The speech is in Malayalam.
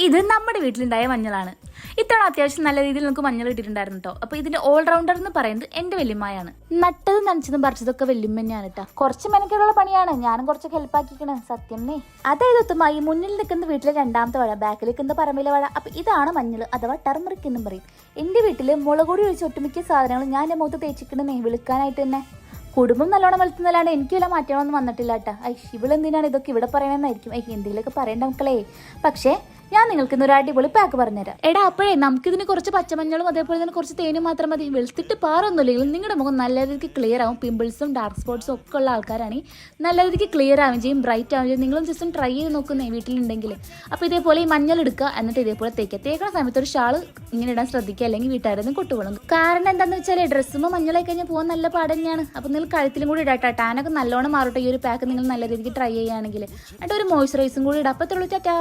ഇത് നമ്മുടെ വീട്ടിലുണ്ടായ മഞ്ഞളാണ്. ഇത്തവണ അത്യാവശ്യം നല്ല രീതിയിൽ നമുക്ക് മഞ്ഞൾ ഇട്ടിട്ടുണ്ടായിരുന്നു കേട്ടോ. അപ്പൊ ഇതിന്റെ ഓൾറൗണ്ടർ എന്ന് പറയുന്നത് എന്റെ വല്യമ്മയാണ്. നട്ടതും നനച്ചതും പറിച്ചതൊക്കെ വല്യമ്മ തന്നെയാണ് കേട്ടോ. കുറച്ച് മെനക്കെടുള്ള പണിയാണ്, ഞാനും കുറച്ച് ഹെൽപ്പ് ആക്കിക്കണേ സത്യം. അതായത് ഒത്തുമ ഈ മുന്നിൽ നിൽക്കുന്ന വീട്ടിലെ രണ്ടാമത്തെ വാഴ, ബാക്കിൽ നിൽക്കുന്ന പറമ്പിലെ വാഴ. അപ്പൊ ഇതാണ് മഞ്ഞൾ അഥവാ ടർമറിക് എന്നും പറയും. എന്റെ വീട്ടില് മുളകൊടി ഒഴിച്ച് ഒട്ടുമിക്ക സാധനങ്ങളും ഞാൻ എന്റെ മുഖത്ത് തേച്ചിക്കണേ വിളിക്കാനായിട്ട് തന്നെ. കുടുംബം നല്ലോണം വളർത്തുന്നല്ലാണ്ട് എനിക്ക് വല്ല മാറ്റമൊന്നും വന്നിട്ടില്ല കേട്ടോ. ഇവളെന്തിനാണ് ഇതൊക്കെ ഇവിടെ പറയണമെന്നായിരിക്കും എന്തെങ്കിലുമൊക്കെ പറയണ്ട മക്കളെ. പക്ഷേ ഞാൻ നിങ്ങൾക്ക് ഇന്നൊരു അടിപൊളി പാക്ക് പറഞ്ഞുതരാം. എടാ അപ്പോഴേ നമുക്കിതിന് കുറച്ച് പച്ചമഞ്ഞളും അതേപോലെ തന്നെ കുറച്ച് തേനും മാത്രം മതി. വെളുത്തിട്ട് പാറൊന്നുമില്ലെങ്കിലും നിങ്ങളുടെ മുഖം നല്ല രീതിക്ക് ക്ലിയർ ആവും. പിമ്പിൾസും ഡാർക്ക് സ്പോട്ട്സും ഒക്കെ ഉള്ള ആൾക്കാരാണ് നല്ല രീതിക്ക് ക്ലിയർ ആവുകയും ചെയ്യും, ബ്രൈറ്റ് ആവുകയും ചെയ്യും. നിങ്ങളും ജസ്റ്റ് ട്രൈ ചെയ്ത് നോക്കുന്നേ വീട്ടിലുണ്ടെങ്കിൽ. അപ്പോൾ ഇതേപോലെ ഈ മഞ്ഞൾ എടുക്കുക, എന്നിട്ട് ഇതേപോലെ തേക്കുന്ന സമയത്ത് ഒരു ഷാള് ഇങ്ങനെ ഇടാൻ ശ്രദ്ധിക്കുക, അല്ലെങ്കിൽ വീട്ടുകാരൊന്നും കൊട്ടുപോകും. കാരണം എന്താണെന്ന് വെച്ചാൽ ഡ്രസ്സുമ്പോൾ മഞ്ഞളായി കഴിഞ്ഞാൽ പോകാൻ നല്ല പാട് തന്നെയാണ്. അപ്പോൾ നിങ്ങൾ കഴുത്തിലും കൂടി ഇടാട്ടോ. ടാനൊക്കെ നല്ലോണം മാറട്ടെ ഈ ഒരു പാക്ക് നിങ്ങൾ നല്ല രീതിക്ക് ട്രൈ ചെയ്യുകയാണെങ്കിൽ. എന്നിട്ട് ഒരു മോയ്സ്ചറൈസും കൂടി ഇടാം. അപ്പോൾ ടാറ്റാ.